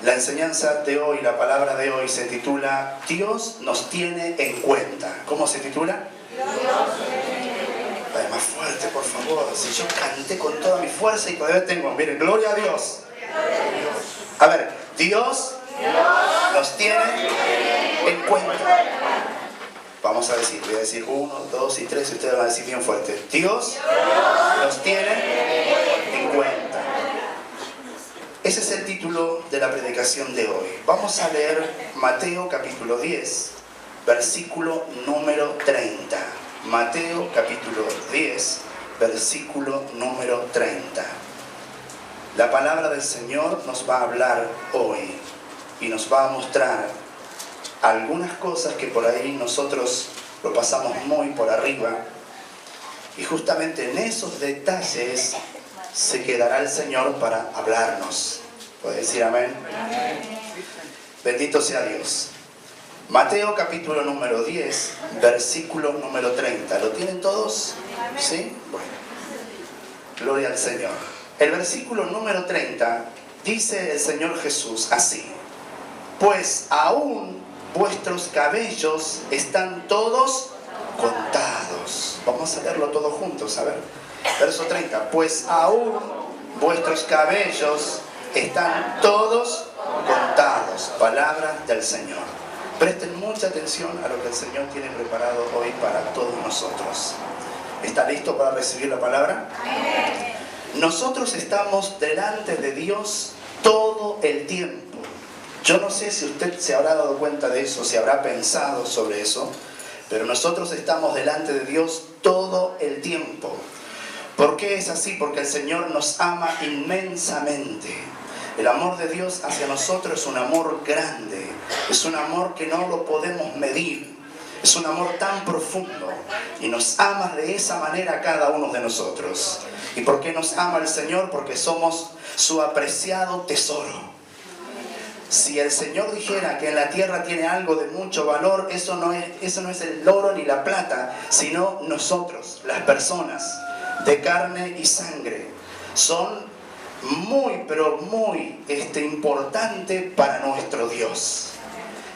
La enseñanza de hoy, la palabra de hoy se titula Dios nos tiene en cuenta. ¿Cómo se titula? Ay, más fuerte, por favor. Si yo canté con toda mi fuerza y todavía tengo, miren, gloria a Dios. A ver, Dios nos tiene en cuenta. Vamos a decir, voy a decir 1, 2 y 3 y ustedes van a decir bien fuerte. Dios nos tiene en cuenta. Ese es el título de la predicación de hoy. Vamos a leer Mateo capítulo 10, versículo número 30. Mateo capítulo 10, versículo número 30. La palabra del Señor nos va a hablar hoy y nos va a mostrar algunas cosas que por ahí nosotros lo pasamos muy por arriba. Y justamente en esos detalles se quedará el Señor para hablarnos. ¿Puede decir amén? Amén. Bendito sea Dios. Mateo capítulo número 10, versículo número 30. ¿Lo tienen todos? ¿Sí? Bueno. Gloria al Señor. El versículo número 30 dice el Señor Jesús así: pues aún vuestros cabellos están todos contados. Vamos a leerlo todos juntos, a ver. Verso 30. Pues aún vuestros cabellos están todos contados. Palabra del Señor. Presten mucha atención a lo que el Señor tiene preparado hoy para todos nosotros. ¿Está listo para recibir la palabra? Nosotros estamos delante de Dios todo el tiempo. Yo no sé si usted se habrá dado cuenta de eso, si habrá pensado sobre eso, pero nosotros estamos delante de Dios todo el tiempo. ¿Por qué es así? Porque el Señor nos ama inmensamente. El amor de Dios hacia nosotros es un amor grande, es un amor que no lo podemos medir, es un amor tan profundo y nos ama de esa manera a cada uno de nosotros. ¿Y por qué nos ama el Señor? Porque somos su apreciado tesoro. Si el Señor dijera que en la tierra tiene algo de mucho valor, eso no es el oro ni la plata, sino nosotros, las personas de carne y sangre. Son muy, pero muy importante para nuestro Dios.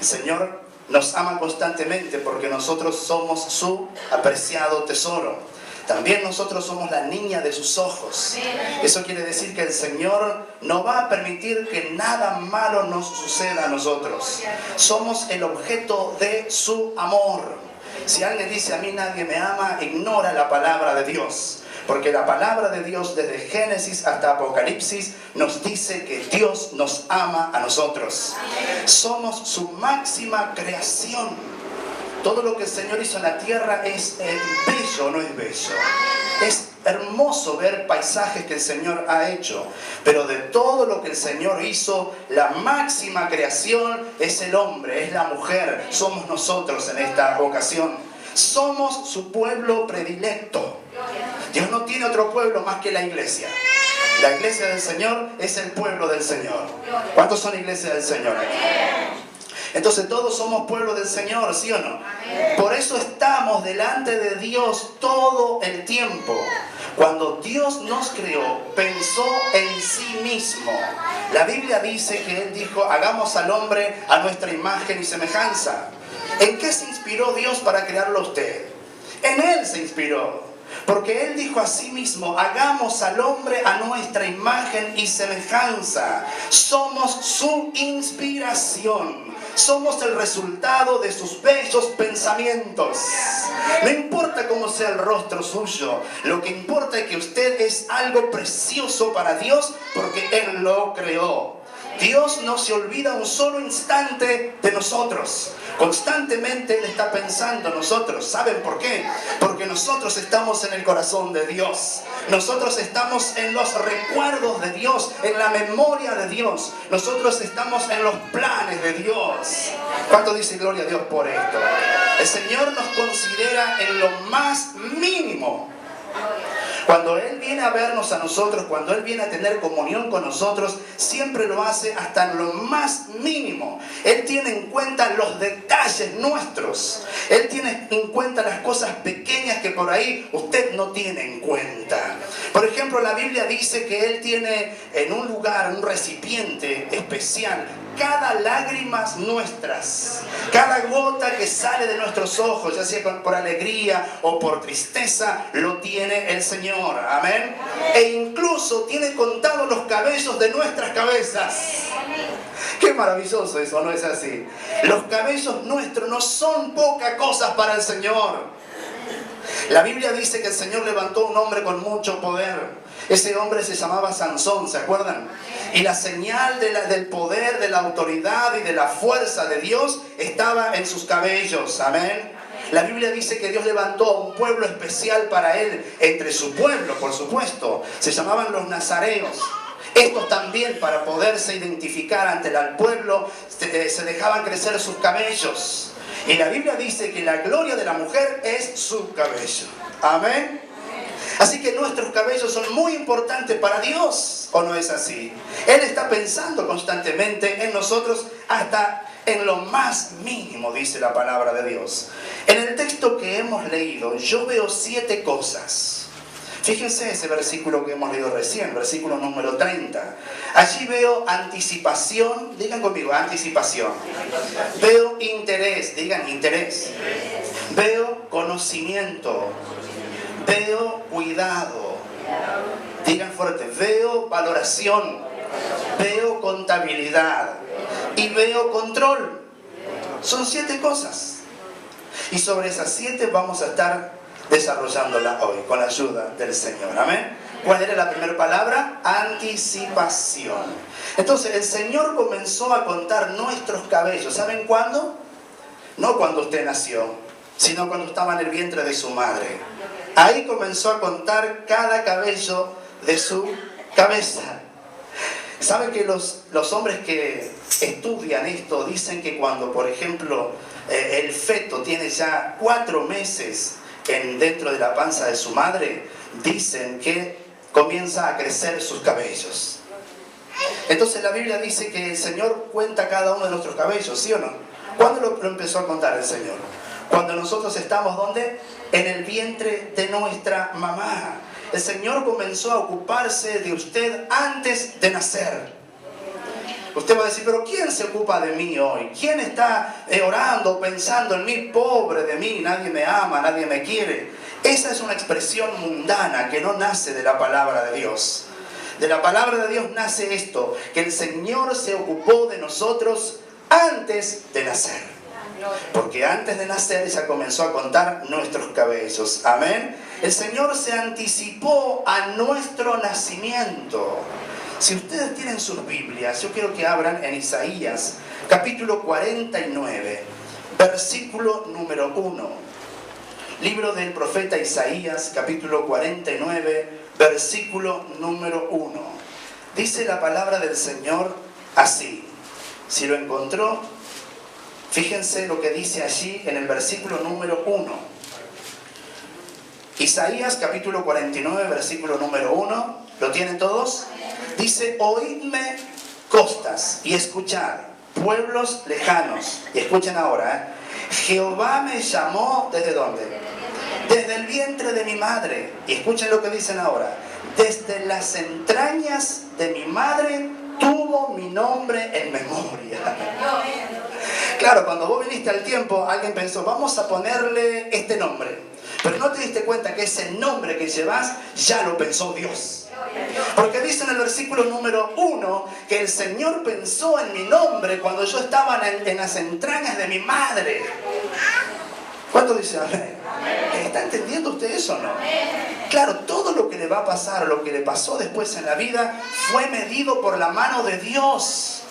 El Señor nos ama constantemente porque nosotros somos su apreciado tesoro. También nosotros somos la niña de sus ojos. Eso quiere decir que el Señor no va a permitir que nada malo nos suceda a nosotros. Somos el objeto de su amor. Si alguien dice a mí nadie me ama, ignora la palabra de Dios. Porque la palabra de Dios desde Génesis hasta Apocalipsis nos dice que Dios nos ama a nosotros. Somos su máxima creación. Todo lo que el Señor hizo en la tierra es bello, no es bello. Es hermoso ver paisajes que el Señor ha hecho. Pero de todo lo que el Señor hizo, la máxima creación es el hombre, es la mujer. Somos nosotros en esta ocasión. Somos su pueblo predilecto. Dios no tiene otro pueblo más que la iglesia. La iglesia del Señor es el pueblo del Señor. ¿Cuántos son iglesia del Señor? Entonces todos somos pueblo del Señor, ¿sí o no? Por eso estamos delante de Dios todo el tiempo. Cuando Dios nos creó, pensó en sí mismo. La Biblia dice que Él dijo, hagamos al hombre a nuestra imagen y semejanza. ¿En qué se inspiró Dios para crearlo a usted? En Él se inspiró. Porque Él dijo a sí mismo, hagamos al hombre a nuestra imagen y semejanza. Somos su inspiración. Somos el resultado de sus bellos pensamientos. No importa cómo sea el rostro suyo, lo que importa es que usted es algo precioso para Dios porque Él lo creó. Dios no se olvida un solo instante de nosotros. Constantemente Él está pensando en nosotros. ¿Saben por qué? Porque nosotros estamos en el corazón de Dios. Nosotros estamos en los recuerdos de Dios, en la memoria de Dios. Nosotros estamos en los planes de Dios. ¿Cuánto dice gloria a Dios por esto? El Señor nos considera en lo más mínimo. Cuando Él viene a vernos a nosotros, cuando Él viene a tener comunión con nosotros, siempre lo hace hasta en lo más mínimo. Él tiene en cuenta los detalles nuestros. Él tiene en cuenta las cosas pequeñas que por ahí usted no tiene en cuenta. Por ejemplo, la Biblia dice que Él tiene en un lugar, un recipiente especial, cada lágrima nuestras, cada gota que sale de nuestros ojos, ya sea por alegría o por tristeza, lo tiene el Señor. Amén. E incluso tiene contados los cabellos de nuestras cabezas. Qué maravilloso eso, ¿no es así? Los cabellos nuestros no son poca cosa para el Señor. La Biblia dice que el Señor levantó un hombre con mucho poder. Ese hombre se llamaba Sansón, ¿se acuerdan? Y la señal del poder, de la autoridad y de la fuerza de Dios estaba en sus cabellos. Amén. La Biblia dice que Dios levantó a un pueblo especial para Él, entre su pueblo, por supuesto. Se llamaban los nazareos. Estos también, para poderse identificar ante el pueblo, se dejaban crecer sus cabellos. Y la Biblia dice que la gloria de la mujer es su cabello. Amén. Así que nuestros cabellos son muy importantes para Dios, ¿o no es así? Él está pensando constantemente en nosotros hasta en lo más mínimo, dice la palabra de Dios. En el texto que hemos leído, yo veo 7 cosas. Fíjense ese versículo que hemos leído recién, versículo número 30. Allí veo anticipación, digan conmigo, anticipación. Veo interés, digan interés. Veo conocimiento. Veo cuidado. Digan fuerte, veo valoración. Veo contabilidad. Y veo control. Son 7 cosas. Y sobre esas 7 vamos a estar desarrollándola hoy con la ayuda del Señor. Amén. ¿Cuál era la primera palabra? Anticipación. Entonces el Señor comenzó a contar nuestros cabellos. ¿Saben cuándo? No cuando usted nació, sino cuando estaba en el vientre de su madre. Ahí comenzó a contar cada cabello de su cabeza. ¿Saben que los hombres que estudian esto dicen que cuando, por ejemplo, el feto tiene ya 4 meses dentro de la panza de su madre, dicen que comienza a crecer sus cabellos? Entonces la Biblia dice que el Señor cuenta cada uno de nuestros cabellos, ¿sí o no? ¿Cuándo lo empezó a contar el Señor? Cuando nosotros estamos, ¿dónde? En el vientre de nuestra mamá. El Señor comenzó a ocuparse de usted antes de nacer. Usted va a decir, pero ¿quién se ocupa de mí hoy? ¿Quién está orando, pensando en mí? Pobre de mí, nadie me ama, nadie me quiere. Esa es una expresión mundana que no nace de la palabra de Dios. De la palabra de Dios nace esto, que el Señor se ocupó de nosotros antes de nacer. Porque antes de nacer ya comenzó a contar nuestros cabellos. Amén. El Señor se anticipó a nuestro nacimiento. Si ustedes tienen sus Biblias, yo quiero que abran en Isaías, capítulo 49, versículo número 1. Libro del profeta Isaías, capítulo 49, versículo número 1. Dice la palabra del Señor así. Si lo encontró, fíjense lo que dice allí en el versículo número 1. Isaías capítulo 49, versículo número 1. ¿Lo tienen todos? Dice, oídme costas y escuchad, pueblos lejanos. Y escuchen ahora, Jehová me llamó, ¿desde dónde? Desde el vientre de mi madre. Y escuchen lo que dicen ahora. Desde las entrañas de mi madre tuvo mi nombre en memoria. Claro, cuando vos viniste al tiempo, alguien pensó, vamos a ponerle este nombre. Pero no te diste cuenta que ese nombre que llevas ya lo pensó Dios. Porque dice en el versículo número 1 que el Señor pensó en mi nombre cuando yo estaba en las entrañas de mi madre. ¿Cuánto dice amén? ¿Está entendiendo usted eso o no? Claro, todo lo que le va a pasar, lo que le pasó después en la vida, fue medido por la mano de Dios.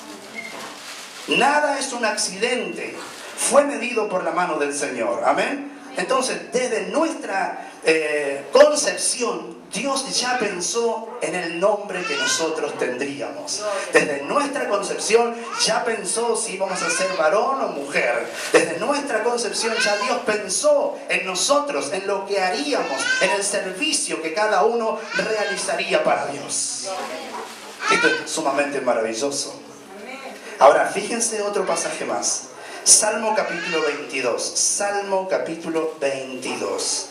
Nada es un accidente. Fue medido por la mano del Señor. Amén. Entonces, desde nuestra concepción, Dios ya pensó en el nombre que nosotros tendríamos. Desde nuestra concepción ya pensó si íbamos a ser varón o mujer. Desde nuestra concepción ya Dios pensó en nosotros, en lo que haríamos, en el servicio que cada uno realizaría para Dios. Esto es sumamente maravilloso. Ahora, fíjense otro pasaje más. Salmo capítulo 22. Salmo capítulo 22.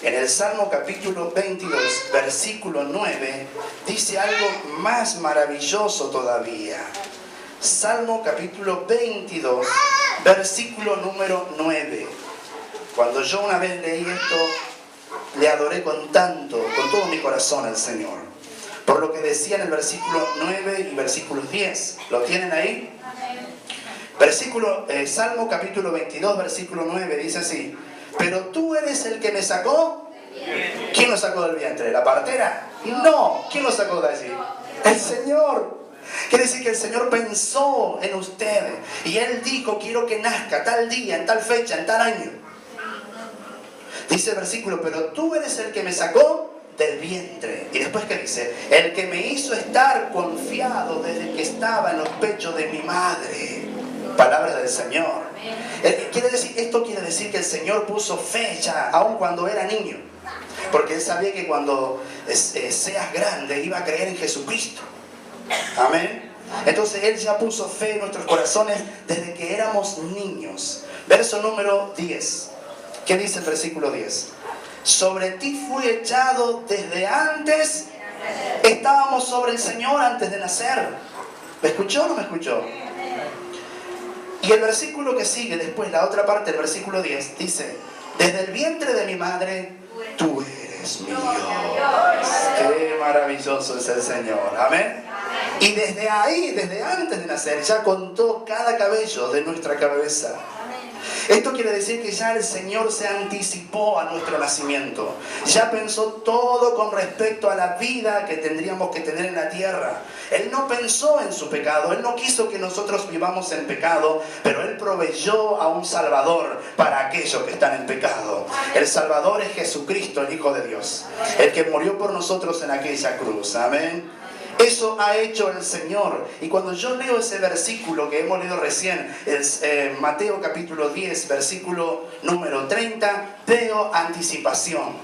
En el Salmo capítulo 22, versículo 9, dice algo más maravilloso todavía. Salmo capítulo 22, versículo número 9. Cuando yo una vez leí esto, le adoré con todo mi corazón al Señor. Por lo que decía en el versículo 9 y versículo 10. ¿Lo tienen ahí? Salmo capítulo 22, versículo 9, dice así: pero tú eres el que me sacó. ¿Quién lo sacó del vientre? ¿La partera? No. ¿Quién lo sacó de allí? El Señor. Quiere decir que el Señor pensó en usted y Él dijo: quiero que nazca tal día, en tal fecha, en tal año. Dice el versículo: pero tú eres el que me sacó del vientre. Y después, ¿qué dice? El que me hizo estar confiado desde que estaba en los pechos de mi madre. Palabra del Señor. Esto quiere decir que el Señor puso fe ya, aun cuando era niño. Porque Él sabía que cuando seas grande iba a creer en Jesucristo. Amén. Entonces Él ya puso fe en nuestros corazones desde que éramos niños. Verso número 10. ¿Qué dice el versículo 10? Sobre ti fui echado desde antes. Estábamos sobre el Señor antes de nacer. ¿Me escuchó o no me escuchó? Y el versículo que sigue después, la otra parte del versículo 10, dice: desde el vientre de mi madre, tú eres mi Dios. Qué maravilloso es el Señor. Amén. Y desde ahí, desde antes de nacer, ya contó cada cabello de nuestra cabeza. Esto quiere decir que ya el Señor se anticipó a nuestro nacimiento. Ya pensó todo con respecto a la vida que tendríamos que tener en la tierra. Él no pensó en su pecado. Él no quiso que nosotros vivamos en pecado, pero Él proveyó a un Salvador para aquellos que están en pecado. El Salvador es Jesucristo, el Hijo de Dios, el que murió por nosotros en aquella cruz. Amén. Eso ha hecho el Señor. Y cuando yo leo ese versículo que hemos leído recién, Mateo capítulo 10, versículo número 30, veo anticipación.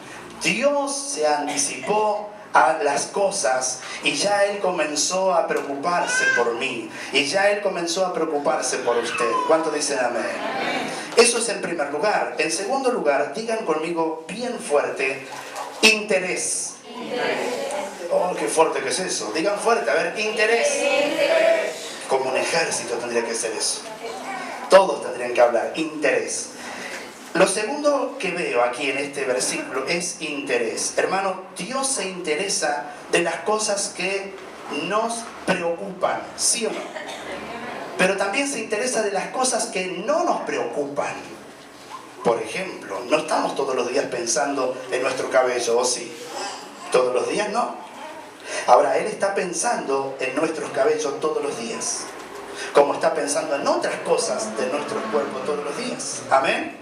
Dios se anticipó a las cosas y ya Él comenzó a preocuparse por mí. Y ya Él comenzó a preocuparse por usted. ¿Cuántos dicen amén? Eso es en primer lugar. En segundo lugar, digan conmigo bien fuerte: interés. Oh, qué fuerte que es eso. Digan fuerte, a ver, interés. Como un ejército tendría que ser eso. Todos tendrían que hablar, interés. Lo segundo que veo aquí en este versículo es interés. Hermano, Dios se interesa de las cosas que nos preocupan, ¿sí o no? Pero también se interesa de las cosas que no nos preocupan. Por ejemplo, no estamos todos los días pensando en nuestro cabello, ¿o sí? Todos los días no. Ahora, Él está pensando en nuestros cabellos todos los días, como está pensando en otras cosas de nuestro cuerpo todos los días. Amén.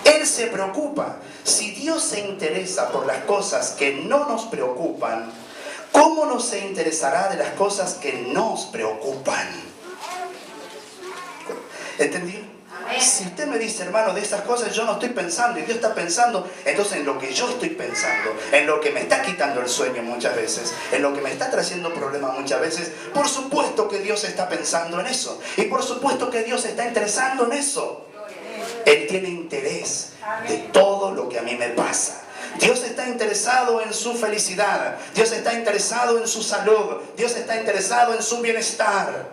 Él se preocupa. Si Dios se interesa por las cosas que no nos preocupan, ¿cómo no se interesará de las cosas que nos preocupan? ¿Entendió? Si usted me dice, hermano, de esas cosas yo no estoy pensando y Dios está pensando, entonces en lo que yo estoy pensando, en lo que me está quitando el sueño muchas veces, en lo que me está trayendo problemas muchas veces, por supuesto que Dios está pensando en eso. Y por supuesto que Dios está interesando en eso. Él tiene interés de todo lo que a mí me pasa. Dios está interesado en su felicidad. Dios está interesado en su salud. Dios está interesado en su bienestar.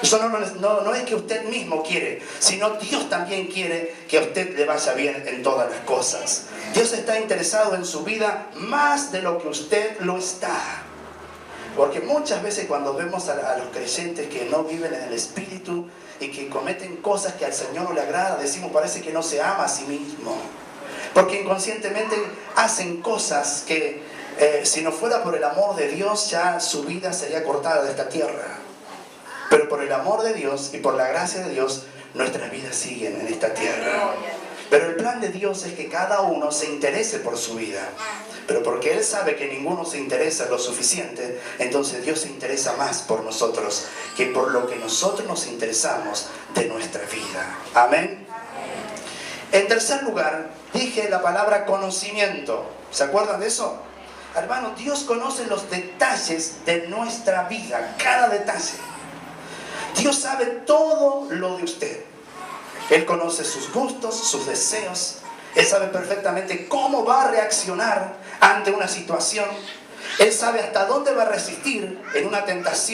Eso no es que usted mismo quiere, sino Dios también quiere que a usted le vaya bien en todas las cosas. Dios está interesado en su vida más de lo que usted lo está. Porque muchas veces cuando vemos a los creyentes que no viven en el Espíritu y que cometen cosas que al Señor no le agrada, decimos, parece que no se ama a sí mismo. Porque inconscientemente hacen cosas que si no fuera por el amor de Dios, ya su vida sería cortada de esta tierra. Pero por el amor de Dios y por la gracia de Dios, nuestras vidas siguen en esta tierra. Pero el plan de Dios es que cada uno se interese por su vida. Pero porque Él sabe que ninguno se interesa lo suficiente, entonces Dios se interesa más por nosotros que por lo que nosotros nos interesamos de nuestra vida. Amén. En tercer lugar, dije la palabra conocimiento. ¿Se acuerdan de eso? Hermano, Dios conoce los detalles de nuestra vida, cada detalle. Dios sabe todo lo de usted. Él conoce sus gustos, sus deseos. Él sabe perfectamente cómo va a reaccionar ante una situación. Él sabe hasta dónde va a resistir en una tentación.